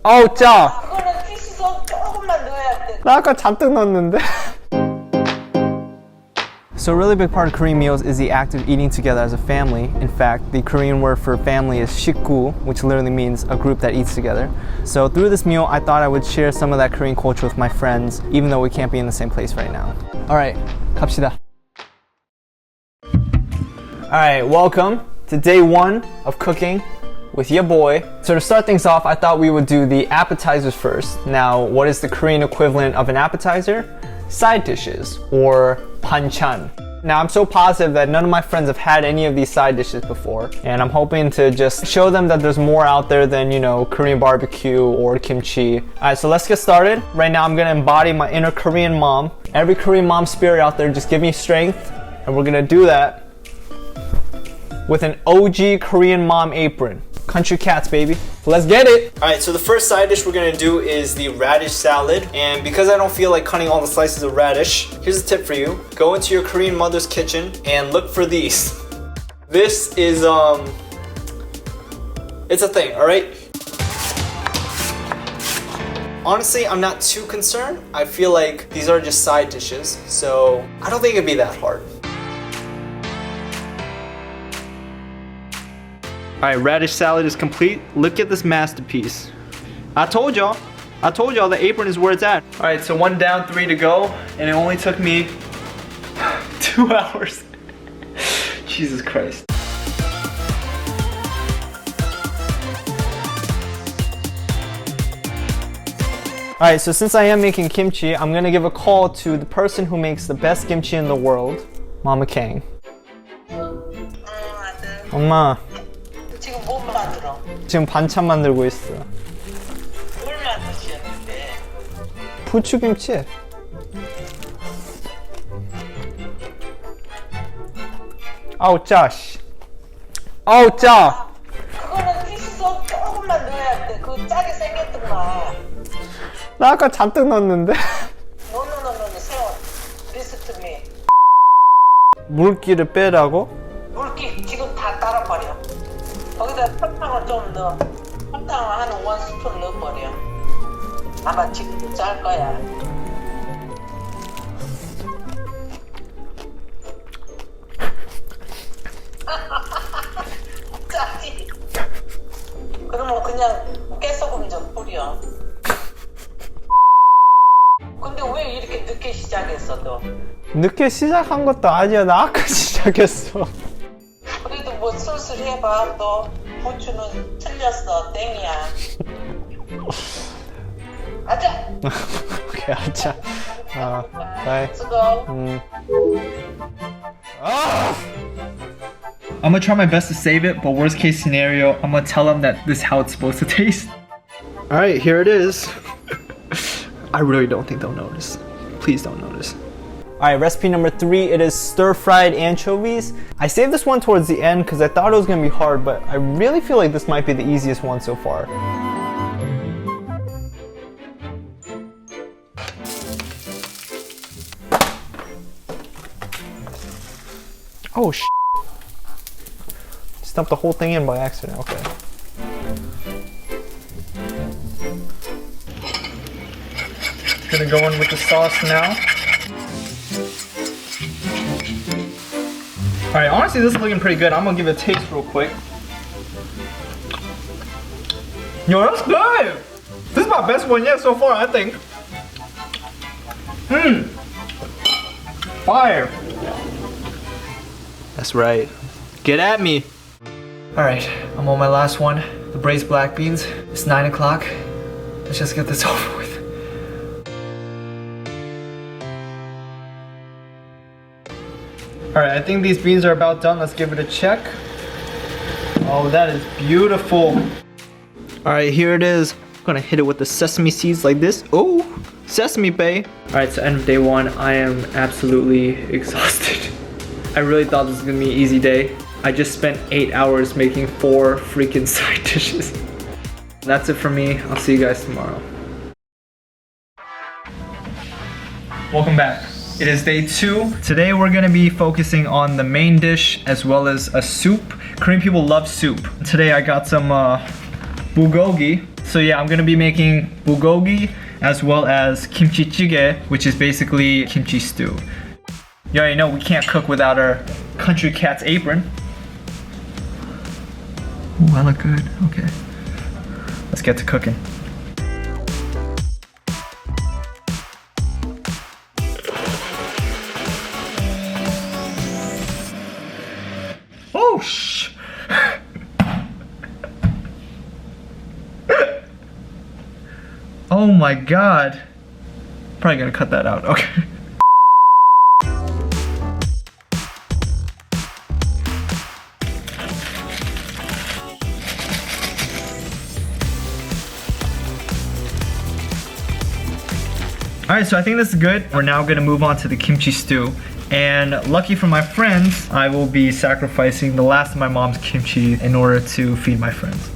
아우 짜! 그거는 티시소 조금만 넣어야 돼. 나 아까 잔뜩 넣었는데. So a really big part of Korean meals is the act of eating together as a family. In fact, the Korean word for family is 식구, which literally means a group that eats together. So through this meal, I thought I would share some of that Korean culture with my friends, even though we can't be in the same place right now. Alright, 갑시다. Alright, welcome to day 1 of cooking with your boy. So to start things off, I thought we would do the appetizers first. Now, what is the Korean equivalent of an appetizer? Side dishes, or banchan. Now, I'm so positive that none of my friends have had any of these side dishes before, and I'm hoping to just show them that there's more out there than, you know, Korean barbecue or kimchi. Alright, so let's get started. Right now, I'm gonna embody my inner Korean mom. Every Korean mom spirit out there, just give me strength, and we're gonna do that with an OG Korean mom apron. Country cats, baby. Let's get it. All right, so the first side dish we're gonna do is the radish salad. And because I don't feel like cutting all the slices of radish, here's a tip for you. Go into your Korean mother's kitchen and look for these. This is, it's a thing, all right? Honestly, I'm not too concerned. I feel like these are just side dishes, so I don't think it'd be that hard. Alright, radish salad is complete. Look at this masterpiece. I told y'all the apron is where it's at. Alright, so 1 down, 3 to go, and it only took me 2 hours. Jesus Christ. Alright, so since I am making kimchi, I'm gonna give a call to the person who makes the best kimchi in the world, Mama Kang. 엄마. 지금 뭐 만들어? 지금 반찬 만들고 있어. 뭘 만드시는데? 부추김치. 아우 짜. 아우 짜. 그거는 티시소 조금만 넣어야 돼. 그 짜게 생겼더만. 나 아까 잔뜩 넣었는데. 노노노노 세워. 리스트미. 물기를 빼라고? 물기 지금 다 따라버려. 거기다 설탕을 좀 넣어. 설탕을 한 1스푼 넣어버려. 아마 지금도 짤 거야. 짜지? 그러면 그냥 깨소금 좀 뿌려. 근데 왜 이렇게 늦게 시작했어 너? 늦게 시작한 것도 아니야. 나 아까 시작했어. 그래도 뭐 슬슬 해봐. 또 부추는 틀렸어. 땡이야. 아자. 오케이, 아차. 바이. 수고. I'm gonna try my best to save it, but worst case scenario, I'm gonna tell them that this is how it's supposed to taste. Alright, here it is. I really don't think they'll notice. Please don't notice. Alright, recipe number 3, it is stir-fried anchovies. I saved this one towards the end because I thought it was gonna be hard, but I really feel like this might be the easiest one so far. Oh sh**. Stumped the whole thing in by accident, okay. Gonna go in with the sauce now. Alright, honestly this is looking pretty good. I'm gonna give it a taste real quick. Yo, that's good! This is my best one yet so far, I think. Fire! That's right. Get at me! Alright, I'm on my last one. The braised black beans. It's 9 o'clock. Let's just get this over with. Alright, I think these beans are about done. Let's give it a check. Oh, that is beautiful. Alright, here it is. I'm gonna hit it with the sesame seeds like this. Oh, sesame bay. Alright, so end of day 1. I am absolutely exhausted. I really thought this was gonna be an easy day. I just spent 8 hours making 4 freaking side dishes. That's it for me. I'll see you guys tomorrow. Welcome back. It is day 2. Today we're gonna be focusing on the main dish as well as a soup. Korean people love soup. Today I got some bulgogi. So yeah, I'm gonna be making bulgogi as well as kimchi jjigae, which is basically kimchi stew. You already know we can't cook without our country cat's apron. Ooh, I look good. Okay. Let's get to cooking. Oh, shh. Oh my god. Probably gonna cut that out. Okay. Alright, so I think this is good. We're now gonna move on to the kimchi stew. And lucky for my friends, I will be sacrificing the last of my mom's kimchi in order to feed my friends.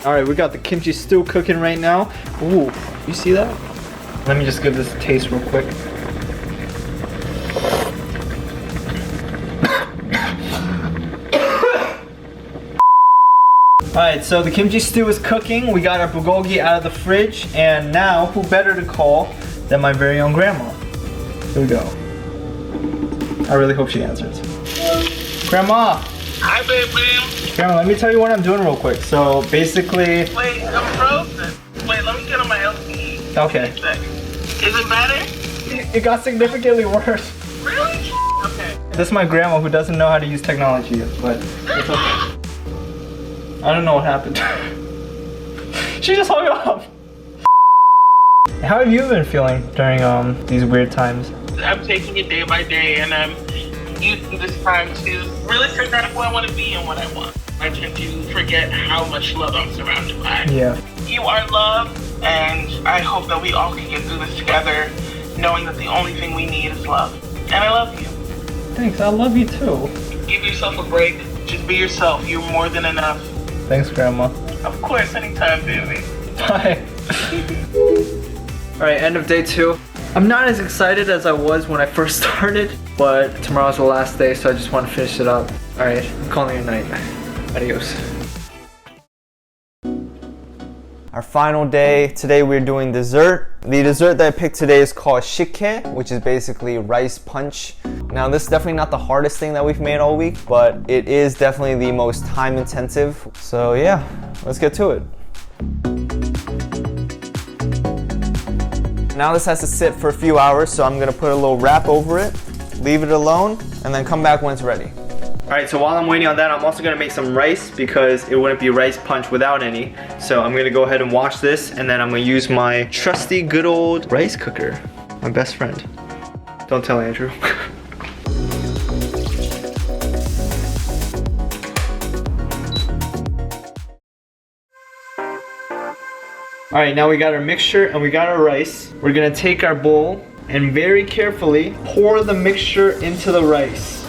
Alright, we got the kimchi stew cooking right now. Ooh, you see that? Let me just give this a taste real quick. Alright, so the kimchi stew is cooking. We got our bulgogi out of the fridge. And now, who better to call than my very own grandma? Here we go. I really hope she answers. Grandma! Hi, baby. Grandma, let me tell you what I'm doing real quick. So basically... Wait, I'm frozen. Wait, let me get on my LTE. Okay. Is it better? It got significantly worse. Really? Okay. This is my grandma who doesn't know how to use technology yet, but it's okay. I don't know what happened. She just hung up. How have you been feeling during these weird times? I'm taking it day by day, and I'm using this time to really figure out who I want to be and what I want. I tend to forget how much love I'm surrounded by. Yeah. You are love, and I hope that we all can get through this together, knowing that the only thing we need is love. And I love you. Thanks, I love you too. Give yourself a break. Just be yourself. You're more than enough. Thanks, Grandma. Of course, anytime, baby. Bye. Alright, end of day 2. I'm not as excited as I was when I first started, but tomorrow's the last day, so I just want to finish it up. Alright, I'm calling it a night. Adios. Our final day. Today we're doing dessert. The dessert that I picked today is called shike, which is basically rice punch. Now this is definitely not the hardest thing that we've made all week, but it is definitely the most time intensive. So yeah, let's get to it. Now this has to sit for a few hours, so I'm gonna put a little wrap over it, leave it alone, and then come back when it's ready. Alright, so while I'm waiting on that, I'm also gonna make some rice because it wouldn't be rice punch without any. So I'm gonna go ahead and wash this, and then I'm gonna use my trusty good old rice cooker, my best friend. Don't tell Andrew. Alright, now we got our mixture and we got our rice. We're gonna take our bowl and very carefully pour the mixture into the rice.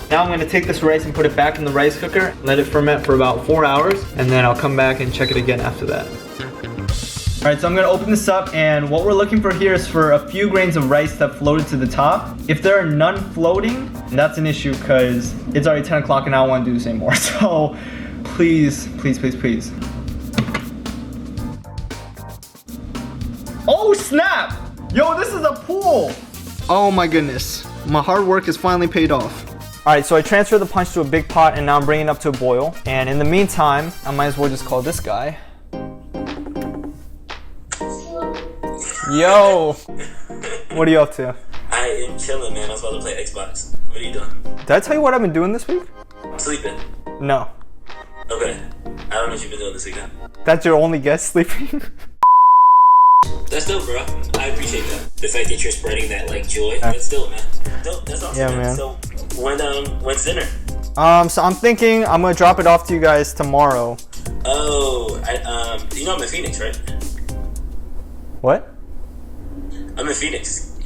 Now I'm gonna take this rice and put it back in the rice cooker, let it ferment for about 4 hours, and then I'll come back and check it again after that. Alright, so I'm gonna open this up, and what we're looking for here is for a few grains of rice that floated to the top. If there are none floating, that's an issue because it's already 10 o'clock and I don't wanna do this anymore. So please, please, please, please. Oh snap! Yo, this is a pool! Oh my goodness. My hard work is finally paid off. Alright, so I transferred the punch to a big pot and now I'm bringing it up to a boil. And in the meantime, I might as well just call this guy. Yo! What are you up to? I am chilling, man. I was about to play Xbox. What are you doing? Did I tell you what I've been doing this week? Sleeping. No. Okay. I don't know what you've been doing this weekend. That's your only guess, sleeping? That's dope, bro. I appreciate that. The fact that you're spreading that like joy. That's dope, man. Dope. That's awesome. Yeah, man. So when's dinner? So I'm thinking I'm gonna drop it off to you guys tomorrow. Oh, you know I'm in Phoenix, right? What? I'm in Phoenix.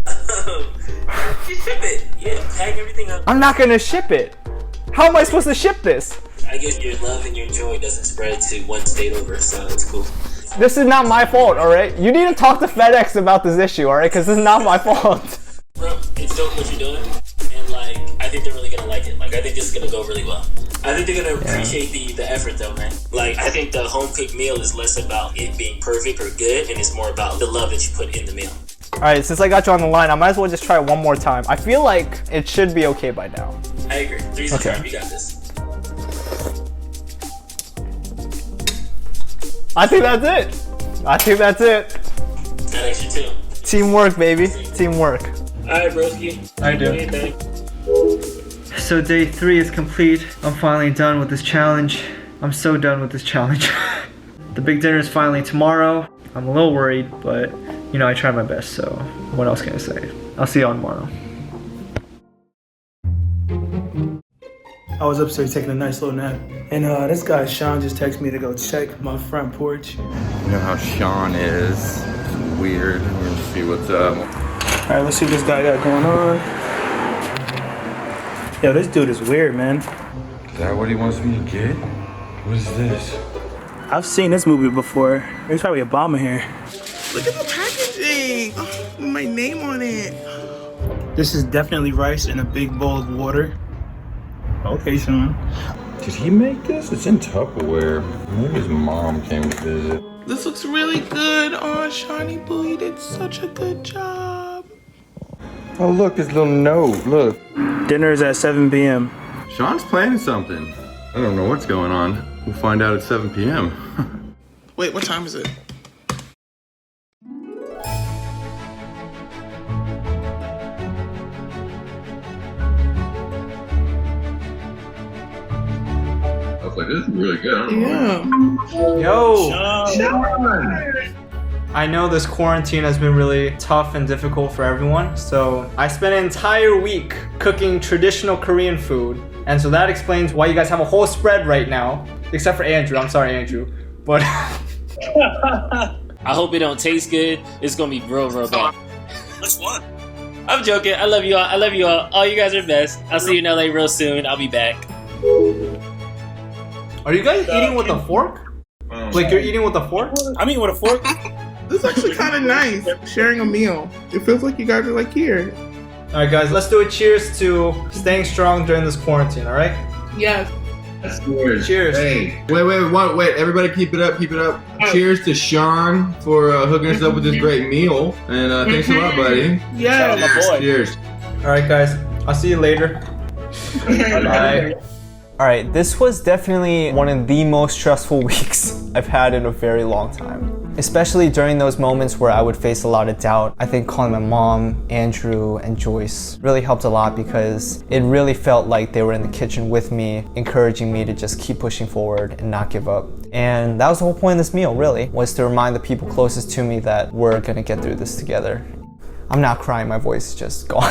Just ship it. Yeah, tag everything up. I'm not gonna ship it. How am I supposed to ship this? I guess your love and your joy doesn't spread to one state over, so it's cool. This is not my fault, alright? You need to talk to FedEx about this issue, alright? Because this is not my fault. Bro, it's dope what you're doing, and like, I think they're really gonna like it. Like, I think this is gonna go really well. I think they're gonna appreciate the effort though, man. Like, I think the home cooked meal is less about it being perfect or good, and it's more about the love that you put in the meal. All right, since I got you on the line, I might as well just try it one more time. I feel like it should be okay by now. I agree. 3's the charm. You got this. I think that's it. I think that's it. That extra too. Teamwork, baby. Teamwork. Alright, broski. I do. So day 3 is complete. I'm finally done with this challenge. I'm so done with this challenge. The big dinner is finally tomorrow. I'm a little worried, but you know, I tried my best, so what else can I say? I'll see y'all tomorrow. I was upstairs taking a nice little nap, and this guy Sean just texted me to go check my front porch. You know how Sean is. It's weird. We're gonna see what's up. All right, let's see what this guy got going on. Yo, this dude is weird, man. Is that what he wants me to get? What is this? I've seen this movie before. There's probably a bomb in here. Look at the packaging. Oh, my name on it. This is definitely rice in a big bowl of water. Okay, Sean. Did he make this? It's in Tupperware. Maybe his mom came to visit. This looks really good. Oh, Shawnee Boo, you did such a good job. Oh, look, this little note. Look. Dinner is at 7 p.m. Sean's planning something. I don't know what's going on. We'll find out at 7 p.m. Wait, what time is it? I was like, this is really good. Yeah. Yo! I know this quarantine has been really tough and difficult for everyone, so I spent an entire week cooking traditional Korean food, and so that explains why you guys have a whole spread right now, except for Andrew. I'm sorry, Andrew, but I hope it don't taste good. It's gonna be real bad. Which one? I'm joking. I love you all. I love you all. All you guys are best. I'll see you in LA real soon. I'll be back. are you guys eating with a fork? Like you're eating with a fork? I'm eating with a fork. This is actually kind of nice. Sharing a meal. It feels like you guys are like here. All right, guys, let's do a cheers to staying strong during this quarantine. All right? Yes. Cheers. Hey, wait, everybody keep it up. Cheers to Sean for hooking us up with this great meal. And thanks a lot, buddy. Yes. Cheers. All right, guys, I'll see you later. Bye. All right, this was definitely one of the most stressful weeks I've had in a very long time. Especially during those moments where I would face a lot of doubt. I think calling my mom, Andrew, and Joyce really helped a lot because it really felt like they were in the kitchen with me, encouraging me to just keep pushing forward and not give up. And that was the whole point of this meal, really, was to remind the people closest to me that we're gonna get through this together. I'm not crying, my voice is just gone.